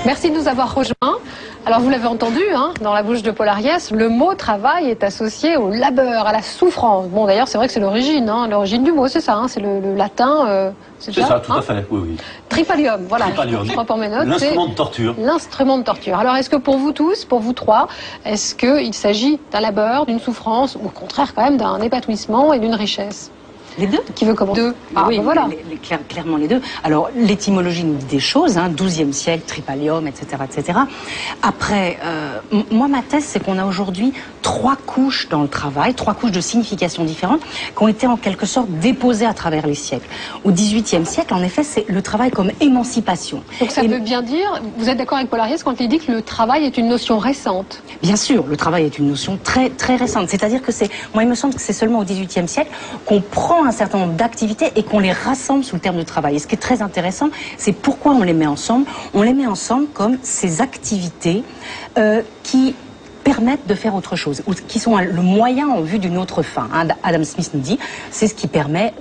Merci de nous avoir rejoints. Alors vous l'avez entendu, hein, dans la bouche de Paul Ariès, le mot travail est associé au labeur, à la souffrance. Bon d'ailleurs c'est vrai que c'est l'origine, hein, l'origine du mot, c'est ça, hein, c'est le latin. C'est ça, tout à fait, oui, oui. Tripalium, voilà, Tripalium. je reprends mes notes. L'instrument de torture. L'instrument de torture. Alors est-ce que pour vous tous, pour vous trois, est-ce qu'il s'agit d'un labeur, d'une souffrance, ou au contraire quand même d'un épanouissement et d'une richesse? Les deux. Qui veut commencer? Oui, ben voilà. Clairement les deux. Alors, l'étymologie nous dit des choses, hein, 12e siècle, tripalium, etc., etc. Après, moi, ma thèse, c'est qu'on a aujourd'hui 3 couches dans le travail, 3 couches de significations différentes qui ont été en quelque sorte déposées à travers les siècles. Au XVIIIe siècle, en effet, c'est le travail comme émancipation. Donc ça veut bien dire, vous êtes d'accord avec Paul Ariès quand il dit que le travail est une notion récente? Bien sûr, le travail est une notion très, très récente. C'est-à-dire que moi, il me semble que c'est seulement au XVIIIe siècle qu'on prend un certain nombre d'activités et qu'on les rassemble sous le terme de travail. Et ce qui est très intéressant, c'est pourquoi on les met ensemble. On les met ensemble comme ces activités qui permettent de faire autre chose, ou qui sont le moyen en vue d'une autre fin. Hein. Adam Smith nous dit, c'est ce qui permet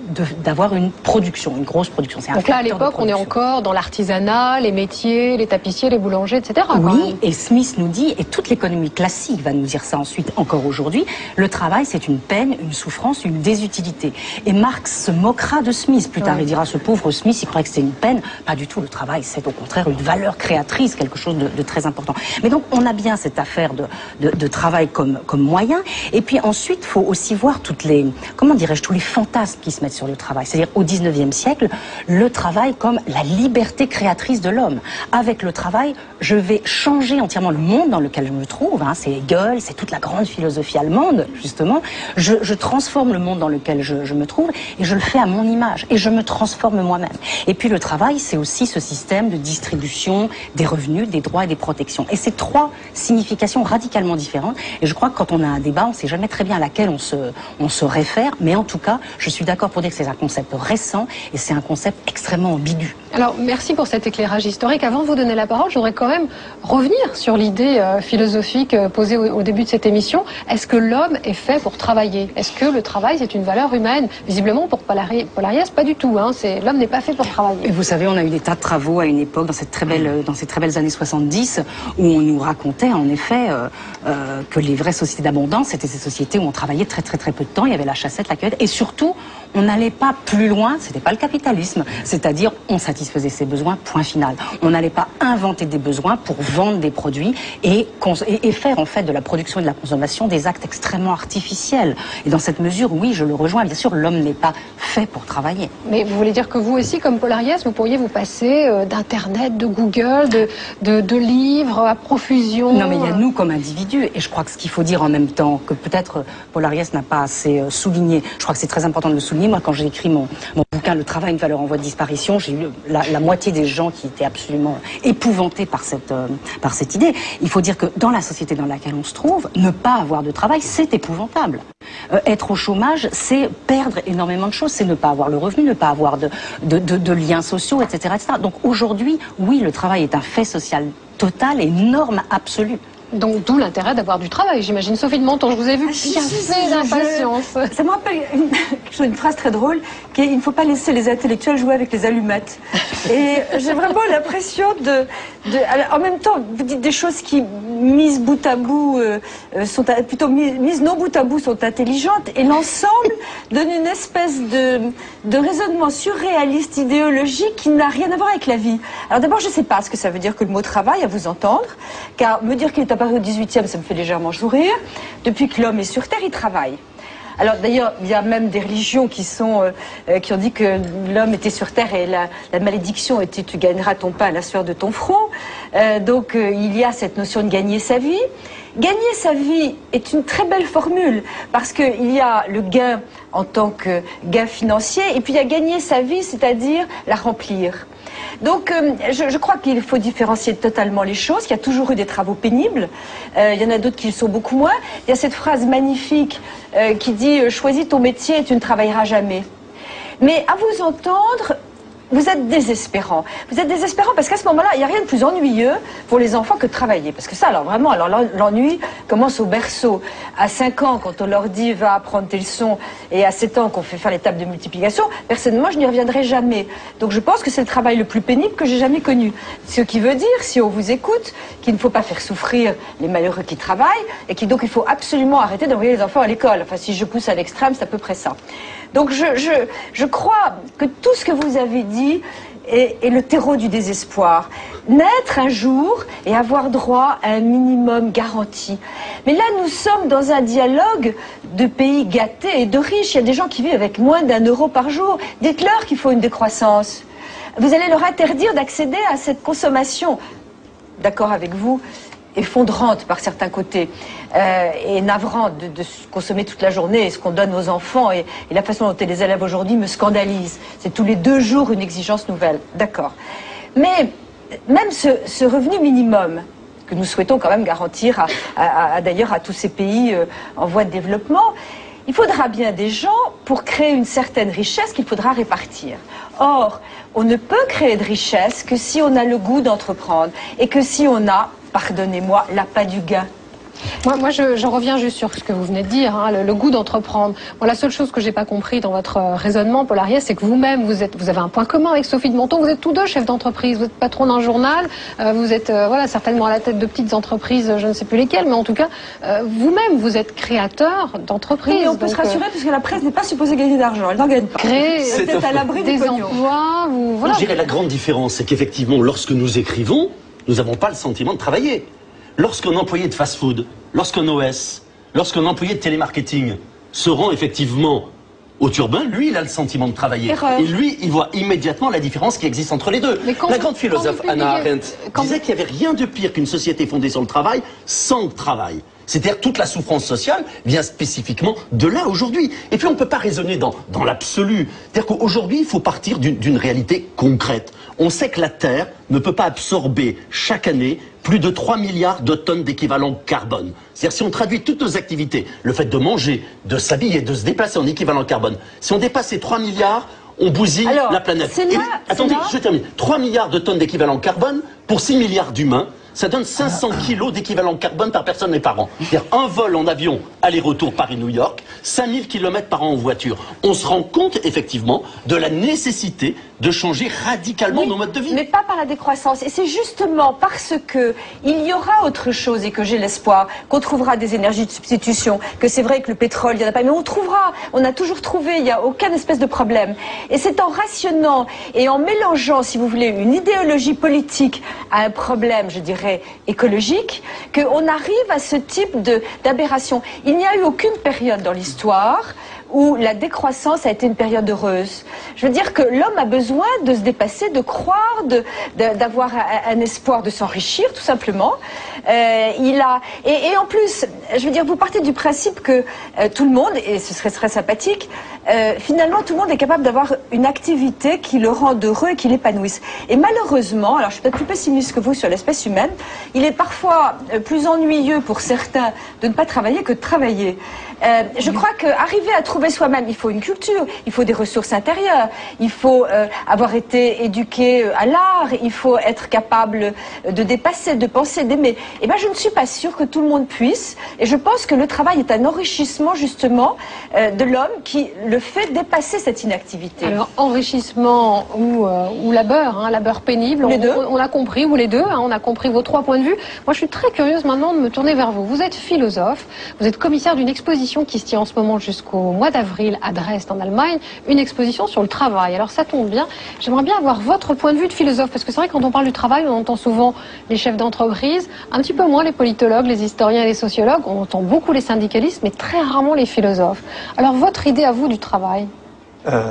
d'avoir une production, une grosse production. Donc là, à l'époque, on est encore dans l'artisanat, les métiers, les tapissiers, les boulangers, etc. Oui, et Smith nous dit, et toute l'économie classique va nous dire ça ensuite, encore aujourd'hui, le travail, c'est une peine, une souffrance, une désutilité. Et Marx se moquera de Smith. Plus tard, il dira, ce pauvre Smith, il croyait que c'était une peine. Pas du tout, le travail, c'est au contraire une valeur créatrice, quelque chose de très important. Mais donc, on a bien cette affaire de travail comme moyen. Et puis ensuite, il faut aussi voir toutes les, comment dirais-je, tous les fantasmes qui se mettent sur le travail. C'est-à-dire, au XIXe siècle, le travail comme la liberté créatrice de l'homme. Avec le travail, je vais changer entièrement le monde dans lequel je me trouve. Hein. C'est Hegel, c'est toute la grande philosophie allemande, justement. Je transforme le monde dans lequel je me trouve et je le fais à mon image. Et je me transforme moi-même. Et puis le travail, c'est aussi ce système de distribution des revenus, des droits et des protections. Et ces 3 significations radicalement différentes. Et je crois que quand on a un débat, on ne sait jamais très bien à laquelle on se réfère. Mais en tout cas, je suis d'accord pour dire que c'est un concept récent et c'est un concept extrêmement ambigu. Alors, merci pour cet éclairage historique. Avant de vous donner la parole, je voudrais quand même revenir sur l'idée philosophique posée au début de cette émission. Est-ce que l'homme est fait pour travailler? Est-ce que le travail, c'est une valeur humaine? Visiblement, pour Paul Ariès, pas du tout. Hein. L'homme n'est pas fait pour travailler. Et vous savez, on a eu des tas de travaux à une époque, dans ces très belles années 70, où on nous racontait, en effet, que les vraies sociétés d'abondance, c'était ces sociétés où on travaillait très très très peu de temps, il y avait la chassette, la cueillette, et surtout, on n'allait pas plus loin, c'était pas le capitalisme, c'est-à-dire on satisfaisait ses besoins, point final. On n'allait pas inventer des besoins pour vendre des produits et faire en fait de la production et de la consommation des actes extrêmement artificiels. Et dans cette mesure, oui, je le rejoins, bien sûr, l'homme n'est pas fait pour travailler. Mais vous voulez dire que vous aussi, comme Paul Ariès, vous pourriez vous passer d'Internet, de Google, de livres à profusion? Non, mais il y a nous comme individus, et je crois que ce qu'il faut dire en même temps, que peut-être Paul Ariès n'a pas assez souligné, je crois que c'est très important de le souligner. Moi, quand j'ai écrit mon bouquin « Le travail, une valeur en voie de disparition », j'ai eu la moitié des gens qui étaient absolument épouvantés par cette idée. Il faut dire que dans la société dans laquelle on se trouve, ne pas avoir de travail, c'est épouvantable. Être au chômage, c'est perdre énormément de choses, c'est ne pas avoir le revenu, ne pas avoir de liens sociaux, etc., etc. Donc aujourd'hui, oui, le travail est un fait social total et norme absolue. Donc d'où l'intérêt d'avoir du travail, j'imagine. Sophie de Menton, je vous ai vu piaffer d'impatience. Ça me rappelle une phrase très drôle, qui est « il ne faut pas laisser les intellectuels jouer avec les allumettes ». Et j'ai vraiment l'impression en même temps, vous dites des choses qui, mises bout à bout, mises non bout à bout, sont intelligentes, et l'ensemble donne une espèce de raisonnement surréaliste, idéologique, qui n'a rien à voir avec la vie. Alors d'abord, je ne sais pas ce que ça veut dire que le mot travail, à vous entendre, car me dire qu'il est apparu au XVIIIe, ça me fait légèrement sourire. Depuis que l'homme est sur Terre, il travaille. Alors d'ailleurs, il y a même des religions qui ont dit que l'homme était sur Terre et la malédiction était « tu gagneras ton pain à la sueur de ton front ». Donc il y a cette notion de gagner sa vie. Gagner sa vie est une très belle formule parce qu'il y a le gain en tant que gain financier et puis il y a gagner sa vie, c'est-à-dire la remplir. Donc je crois qu'il faut différencier totalement les choses. Il y a toujours eu des travaux pénibles, il y en a d'autres qui le sont beaucoup moins. Il y a cette phrase magnifique qui dit « choisis ton métier et tu ne travailleras jamais ». Mais à vous entendre, vous êtes désespérant. Vous êtes désespérant parce qu'à ce moment-là, il n'y a rien de plus ennuyeux pour les enfants que de travailler. Parce que ça, alors vraiment, alors l'ennui commence au berceau. À 5 ans, quand on leur dit va apprendre tes leçons, et à 7 ans qu'on fait faire les tables de multiplication, personnellement, je n'y reviendrai jamais. Donc je pense que c'est le travail le plus pénible que j'ai jamais connu. Ce qui veut dire, si on vous écoute, qu'il ne faut pas faire souffrir les malheureux qui travaillent, et donc il faut absolument arrêter d'envoyer les enfants à l'école. Enfin, si je pousse à l'extrême, c'est à peu près ça. Donc je crois que tout ce que vous avez dit est le terreau du désespoir. Naître un jour et avoir droit à un minimum garanti. Mais là, nous sommes dans un dialogue de pays gâtés et de riches. Il y a des gens qui vivent avec moins d'1 euro par jour. Dites-leur qu'il faut une décroissance. Vous allez leur interdire d'accéder à cette consommation, d'accord avec vous, effondrante par certains côtés et navrante de consommer toute la journée, et ce qu'on donne aux enfants et la façon dont les élèves aujourd'hui me scandalise. C'est tous les 2 jours une exigence nouvelle, d'accord. Mais même ce revenu minimum que nous souhaitons quand même garantir d'ailleurs à tous ces pays en voie de développement, il faudra bien des gens pour créer une certaine richesse qu'il faudra répartir. Or, on ne peut créer de richesse que si on a le goût d'entreprendre et que si on a, pardonnez-moi, l'appât du gain. Moi je reviens juste sur ce que vous venez de dire, hein, le goût d'entreprendre. Bon, la seule chose que j'ai pas compris dans votre raisonnement, Paul Ariès, c'est que vous-même, vous avez un point commun avec Sophie de Monton. Vous êtes tous deux chefs d'entreprise. Vous êtes patron d'un journal. Vous êtes voilà certainement à la tête de petites entreprises, je ne sais plus lesquelles, mais en tout cas, vous-même, vous êtes créateur d'entreprises. Oui, on peut se rassurer parce que la presse n'est pas supposée gagner d'argent. Elle n'en gagne pas. Créer peut-être à l'abri des emplois. Voilà. Je dirais la grande différence, c'est qu'effectivement, lorsque nous écrivons, nous n'avons pas le sentiment de travailler. Lorsqu'un employé de fast-food, lorsqu'un OS, lorsqu'un employé de télémarketing se rend effectivement au turbin, lui, il a le sentiment de travailler. Erreur. Et lui, il voit immédiatement la différence qui existe entre les deux. La grande philosophe Hannah Arendt disait qu'il n'y avait rien de pire qu'une société fondée sur le travail sans travail. C'est-à-dire toute la souffrance sociale vient spécifiquement de là aujourd'hui. Et puis on ne peut pas raisonner dans l'absolu. C'est-à-dire qu'aujourd'hui, il faut partir d'une réalité concrète. On sait que la Terre ne peut pas absorber chaque année plus de 3 milliards de tonnes d'équivalent carbone. C'est-à-dire si on traduit toutes nos activités, le fait de manger, de s'habiller, de se déplacer en équivalent carbone, si on dépasse ces 3 milliards, on bousille la planète. Attendez, je termine. 3 milliards de tonnes d'équivalent carbone pour 6 milliards d'humains. Ça donne 500 kilos d'équivalent carbone par personne et par an. C'est-à-dire un vol en avion, aller-retour Paris-New York, 5000 km par an en voiture. On se rend compte, effectivement, de la nécessité de changer radicalement nos modes de vie. Mais pas par la décroissance. Et c'est justement parce que il y aura autre chose et que j'ai l'espoir qu'on trouvera des énergies de substitution, que c'est vrai que le pétrole, il n'y en a pas, mais on trouvera. On a toujours trouvé, il n'y a aucun espèce de problème. Et c'est en rationnant et en mélangeant, si vous voulez, une idéologie politique à un problème, je dirais, écologique, qu'on arrive à ce type d'aberration. Il n'y a eu aucune période dans l'histoire où la décroissance a été une période heureuse. Je veux dire que l'homme a besoin de se dépasser, de croire, d'avoir un espoir de s'enrichir, tout simplement. Et en plus, je veux dire, vous partez du principe que tout le monde, et ce serait très sympathique, finalement tout le monde est capable d'avoir une activité qui le rend heureux et qui l'épanouisse. Et malheureusement, alors je suis peut-être plus pessimiste que vous sur l'espèce humaine, il est parfois plus ennuyeux pour certains de ne pas travailler que de travailler. Je crois qu'arriver à trouver soi-même, il faut une culture, il faut des ressources intérieures, il faut avoir été éduqué à l'art, il faut être capable de dépasser, de penser, d'aimer. Eh bien, je ne suis pas sûre que tout le monde puisse, et je pense que le travail est un enrichissement justement de l'homme qui le fait dépasser cette inactivité. Alors, enrichissement ou labeur, hein, labeur pénible, on a compris, ou les deux, hein, on a compris vos 3 points de vue. Moi, je suis très curieuse maintenant de me tourner vers vous. Vous êtes philosophe, vous êtes commissaire d'une exposition qui se tient en ce moment jusqu'au mois d'avril à Dresde en Allemagne, une exposition sur le travail. Alors ça tombe bien, j'aimerais bien avoir votre point de vue de philosophe, parce que c'est vrai que quand on parle du travail, on entend souvent les chefs d'entreprise, un petit peu moins les politologues, les historiens et les sociologues, on entend beaucoup les syndicalistes, mais très rarement les philosophes. Alors votre idée à vous du travail ?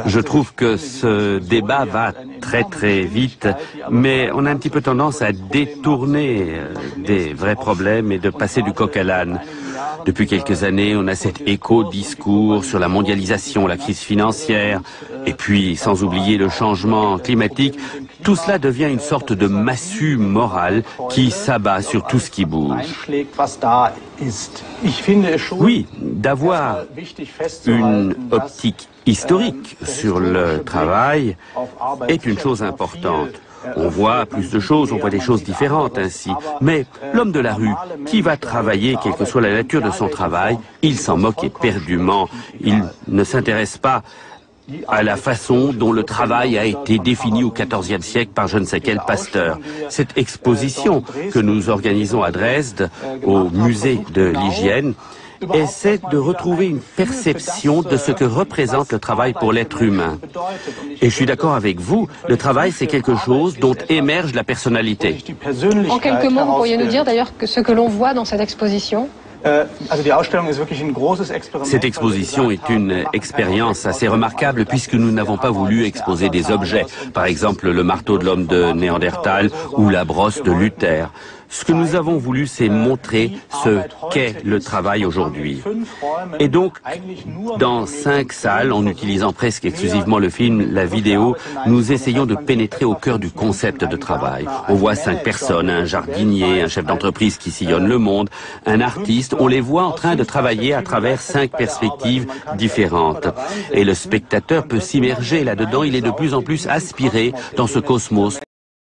Je trouve que ce débat va très très vite, mais on a un petit peu tendance à détourner des vrais problèmes et de passer du coq à l'âne. Depuis quelques années, on a cet éco-discours sur la mondialisation, la crise financière, et puis sans oublier le changement climatique. Tout cela devient une sorte de massue morale qui s'abat sur tout ce qui bouge. Oui, d'avoir une optique historique sur le travail est une chose importante. On voit plus de choses, on voit des choses différentes ainsi. Mais l'homme de la rue, qui va travailler, quelle que soit la nature de son travail, il s'en moque éperdument. Il ne s'intéresse pas à la façon dont le travail a été défini au XIVe siècle par je ne sais quel pasteur. Cette exposition que nous organisons à Dresde, au musée de l'hygiène, essaie de retrouver une perception de ce que représente le travail pour l'être humain. Et je suis d'accord avec vous, le travail c'est quelque chose dont émerge la personnalité. En quelques mots, vous pourriez nous dire d'ailleurs que ce que l'on voit dans cette exposition? Cette exposition est une expérience assez remarquable puisque nous n'avons pas voulu exposer des objets, par exemple le marteau de l'homme de Néandertal ou la brosse de Luther. Ce que nous avons voulu, c'est montrer ce qu'est le travail aujourd'hui. Et donc, dans 5 salles, en utilisant presque exclusivement le film, la vidéo, nous essayons de pénétrer au cœur du concept de travail. On voit 5 personnes, un jardinier, un chef d'entreprise qui sillonne le monde, un artiste. On les voit en train de travailler à travers 5 perspectives différentes. Et le spectateur peut s'immerger là-dedans. Il est de plus en plus aspiré dans ce cosmos